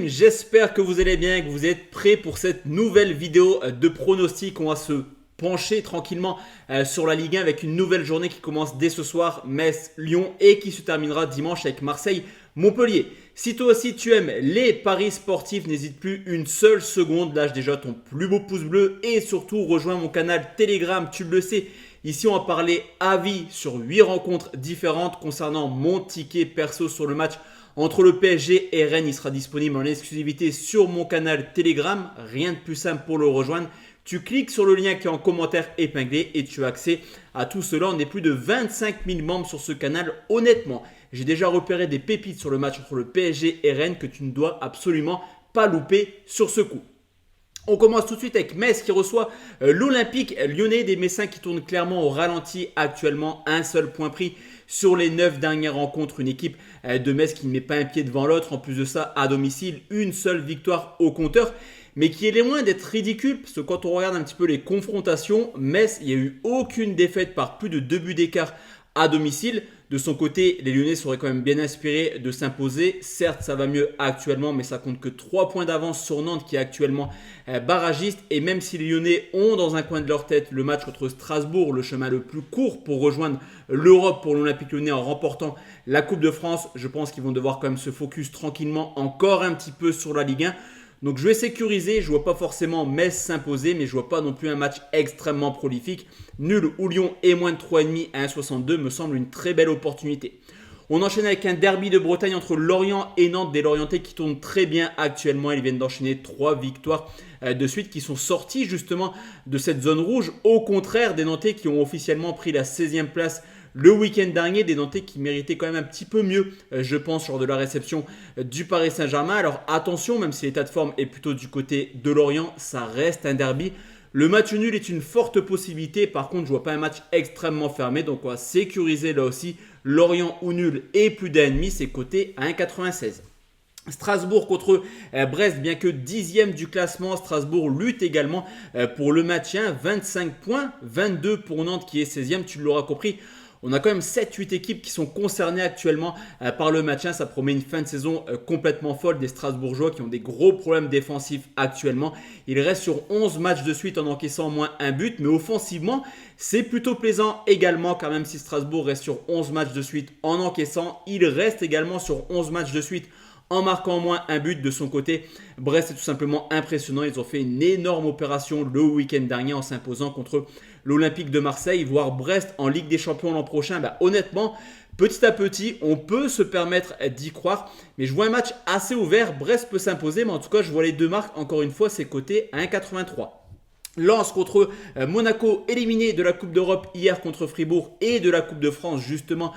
j'espère que vous allez bien et que vous êtes prêts pour cette nouvelle vidéo de pronostic. On va se pencher tranquillement sur la Ligue 1 avec une nouvelle journée qui commence dès ce soir, Metz-Lyon et qui se terminera dimanche avec Marseille-Montpellier. Si toi aussi tu aimes les paris sportifs, n'hésite plus une seule seconde, lâche déjà ton plus beau pouce bleu et surtout rejoins mon canal Telegram, tu le sais. Ici, on va parler avis sur 8 rencontres différentes concernant mon ticket perso sur le match entre le PSG et Rennes. Il sera disponible en exclusivité sur mon canal Telegram. Rien de plus simple pour le rejoindre. Tu cliques sur le lien qui est en commentaire épinglé et tu as accès à tout cela. On est plus de 25 000 membres sur ce canal. Honnêtement, j'ai déjà repéré des pépites sur le match entre le PSG et Rennes que tu ne dois absolument pas louper sur ce coup. On commence tout de suite avec Metz qui reçoit l'Olympique Lyonnais, des Messins qui tournent clairement au ralenti actuellement. Un seul point pris sur les 9 dernières rencontres. Une équipe de Metz qui ne met pas un pied devant l'autre. En plus de ça, à domicile, une seule victoire au compteur. Mais qui est loin d'être ridicule parce que quand on regarde un petit peu les confrontations, Metz, il n'y a eu aucune défaite par plus de 2 buts d'écart à domicile. De son côté, les Lyonnais seraient quand même bien inspirés de s'imposer. Certes, ça va mieux actuellement, mais ça compte que 3 points d'avance sur Nantes qui est actuellement barragiste. Et même si les Lyonnais ont dans un coin de leur tête le match contre Strasbourg, le chemin le plus court pour rejoindre l'Europe pour l'Olympique Lyonnais en remportant la Coupe de France, je pense qu'ils vont devoir quand même se focus tranquillement encore un petit peu sur la Ligue 1. Donc je vais sécuriser, je ne vois pas forcément Metz s'imposer, mais je ne vois pas non plus un match extrêmement prolifique. Nul ou Lyon et moins de 3,5 à 1,62 me semble une très belle opportunité. On enchaîne avec un derby de Bretagne entre Lorient et Nantes, des Lorientais qui tournent très bien actuellement. Ils viennent d'enchaîner 3 victoires de suite qui sont sortis justement de cette zone rouge. Au contraire des Nantais qui ont officiellement pris la 16e place le week-end dernier, des Nantais qui méritaient quand même un petit peu mieux, je pense, lors de la réception du Paris Saint-Germain. Alors attention, même si l'état de forme est plutôt du côté de Lorient, ça reste un derby. Le match nul est une forte possibilité. Par contre, je ne vois pas un match extrêmement fermé. Donc on va sécuriser là aussi Lorient ou nul et plus d'1,5, c'est coté à 1,96. Strasbourg contre Brest, bien que 10e du classement, Strasbourg lutte également pour le maintien. 25 points, 22 pour Nantes qui est 16e, tu l'auras compris. On a quand même 7-8 équipes qui sont concernées actuellement par le maintien. Ça promet une fin de saison complètement folle des Strasbourgeois qui ont des gros problèmes défensifs actuellement. Ils restent sur 11 matchs de suite en encaissant au moins un but. Mais offensivement, c'est plutôt plaisant également quand même si Strasbourg reste sur 11 matchs de suite en encaissant. Il reste également sur 11 matchs de suite en marquant au moins un but de son côté. Brest est tout simplement impressionnant. Ils ont fait une énorme opération le week-end dernier en s'imposant contre l'Olympique de Marseille. Voir Brest en Ligue des Champions l'an prochain, honnêtement, petit à petit, on peut se permettre d'y croire. Mais je vois un match assez ouvert. Brest peut s'imposer, mais en tout cas, je vois les deux marques. Encore une fois, c'est coté à 1,83. Lens contre Monaco, éliminé de la Coupe d'Europe hier contre Fribourg et de la Coupe de France justement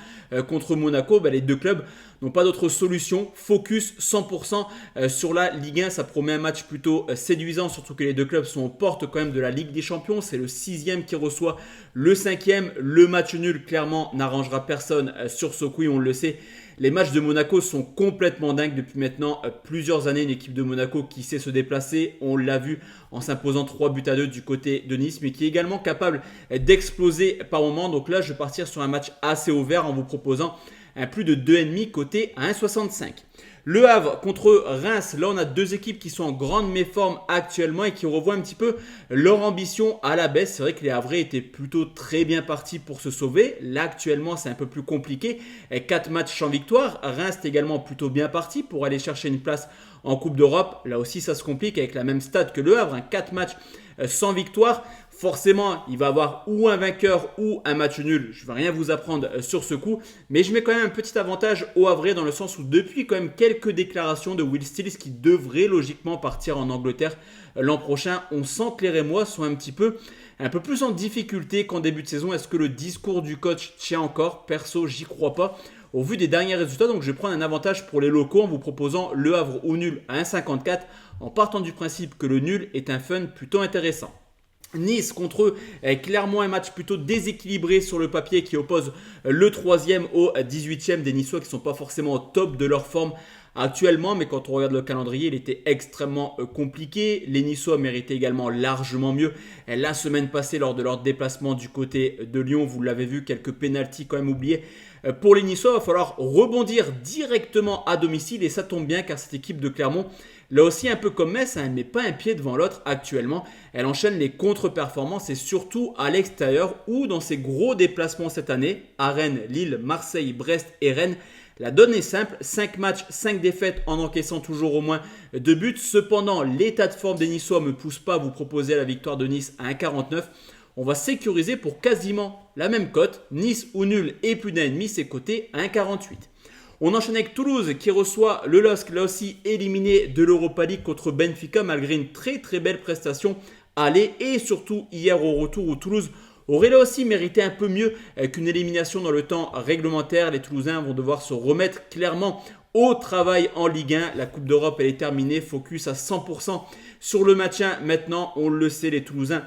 contre Monaco. Les deux clubs n'ont pas d'autre solution. Focus 100% sur la Ligue 1. Ça promet un match plutôt séduisant, surtout que les deux clubs sont aux portes quand même de la Ligue des Champions. C'est le 6e qui reçoit le 5e. Le match nul, clairement, n'arrangera personne sur ce coup, on le sait. Les matchs de Monaco sont complètement dingues depuis maintenant plusieurs années. Une équipe de Monaco qui sait se déplacer, on l'a vu en s'imposant 3-2 du côté de Nice, mais qui est également capable d'exploser par moment. Donc là, je vais partir sur un match assez ouvert en vous proposant un plus de 2,5 coté à 1,65. Le Havre contre Reims, là on a deux équipes qui sont en grande méforme actuellement et qui revoient un petit peu leur ambition à la baisse. C'est vrai que les Havrais étaient plutôt très bien partis pour se sauver. Là actuellement c'est un peu plus compliqué. 4 matchs sans victoire. Reims est également plutôt bien parti pour aller chercher une place en Coupe d'Europe. Là aussi ça se complique avec la même stat que le Havre. 4 matchs sans victoire. Forcément, il va avoir ou un vainqueur ou un match nul. Je ne vais rien vous apprendre sur ce coup. Mais je mets quand même un petit avantage au Havre dans le sens où depuis quand même quelques déclarations de Will Steels qui devrait logiquement partir en Angleterre l'an prochain, on sent que les Rémois sont un peu plus en difficulté qu'en début de saison. Est-ce que le discours du coach tient encore? Perso, j'y crois pas. Au vu des derniers résultats, donc je vais prendre un avantage pour les locaux en vous proposant le Havre ou nul à 1,54 en partant du principe que le nul est un fun plutôt intéressant. Nice contre eux, clairement un match plutôt déséquilibré sur le papier qui oppose le 3e au 18e des Niçois qui ne sont pas forcément au top de leur forme actuellement, mais quand on regarde le calendrier, il était extrêmement compliqué. Les Niçois méritaient également largement mieux. La semaine passée, lors de leur déplacement du côté de Lyon, vous l'avez vu, quelques pénaltys quand même oubliés. Pour les Niçois, il va falloir rebondir directement à domicile et ça tombe bien car cette équipe de Clermont, là aussi un peu comme Metz, elle ne met pas un pied devant l'autre actuellement. Elle enchaîne les contre-performances et surtout à l'extérieur ou dans ses gros déplacements cette année, à Rennes, Lille, Marseille, Brest et Rennes. La donne est simple, 5 matchs, 5 défaites en encaissant toujours au moins 2 buts. Cependant, l'état de forme des Niçois ne me pousse pas à vous proposer la victoire de Nice à 1,49. On va sécuriser pour quasiment la même cote. Nice ou nul et plus d'un demi, c'est coté à 1,48. On enchaîne avec Toulouse qui reçoit le LOSC, là aussi éliminé de l'Europa League contre Benfica malgré une très belle prestation aller et surtout hier au retour où Toulouse aurait là aussi mérité un peu mieux qu'une élimination dans le temps réglementaire. Les Toulousains vont devoir se remettre clairement au travail en Ligue 1. La Coupe d'Europe elle est terminée, focus à 100% sur le maintien. Maintenant, on le sait, les Toulousains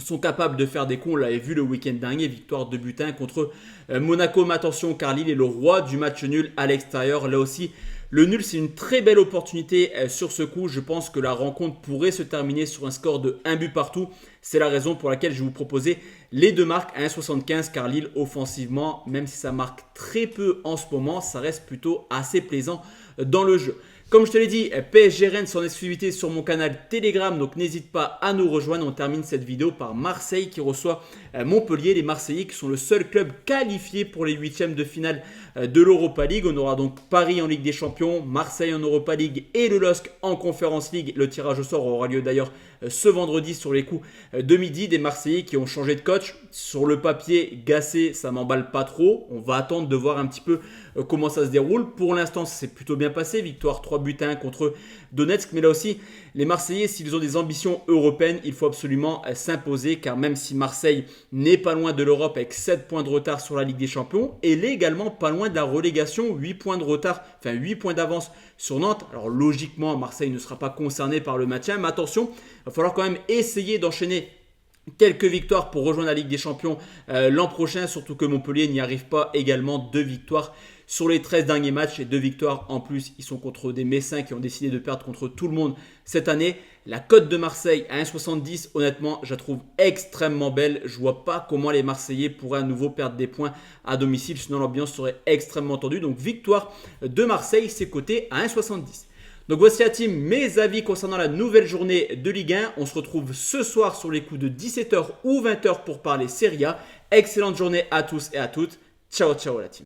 sont capables de faire des coups. On l'avait vu le week-end dernier, victoire de but 1 contre Monaco. Mais attention, car Lille est le roi du match nul à l'extérieur. Là aussi, le nul, c'est une très belle opportunité sur ce coup. Je pense que la rencontre pourrait se terminer sur un score de 1 but partout. C'est la raison pour laquelle je vais vous proposer les deux marques à 1,75 car Lille, offensivement, même si ça marque très peu en ce moment, ça reste plutôt assez plaisant dans le jeu. Comme je te l'ai dit, PSG Rennes en exclusivité sur mon canal Telegram, donc n'hésite pas à nous rejoindre. On termine cette vidéo par Marseille qui reçoit Montpellier. Les Marseillais qui sont le seul club qualifié pour les huitièmes de finale de l'Europa League. On aura donc Paris en Ligue des Champions, Marseille en Europa League et le LOSC en Conference League. Le tirage au sort aura lieu d'ailleurs ce vendredi sur les coups de midi. Des Marseillais qui ont changé de coach. Sur le papier, Gasset, ça m'emballe pas trop. On va attendre de voir un petit peu comment ça se déroule. Pour l'instant, c'est plutôt bien passé. Victoire 3 buts à 1 contre Donetsk. Mais là aussi, les Marseillais, s'ils ont des ambitions européennes, il faut absolument s'imposer. Car même si Marseille n'est pas loin de l'Europe avec 7 points de retard sur la Ligue des Champions, elle est également pas loin de la relégation. 8 points de retard, enfin 8 points d'avance sur Nantes. Alors logiquement, Marseille ne sera pas concerné par le maintien. Mais attention, il va falloir quand même essayer d'enchaîner quelques victoires pour rejoindre la Ligue des Champions l'an prochain, surtout que Montpellier n'y arrive pas également. 2 victoires sur les 13 derniers matchs et 2 victoires en plus. Ils sont contre des Messins qui ont décidé de perdre contre tout le monde cette année. La cote de Marseille à 1,70, honnêtement, je la trouve extrêmement belle. Je vois pas comment les Marseillais pourraient à nouveau perdre des points à domicile, sinon l'ambiance serait extrêmement tendue. Donc victoire de Marseille, c'est coté à 1,70. Donc voici la team, mes avis concernant la nouvelle journée de Ligue 1. On se retrouve ce soir sur les coups de 17h ou 20h pour parler Serie A. Excellente journée à tous et à toutes. Ciao, ciao la team.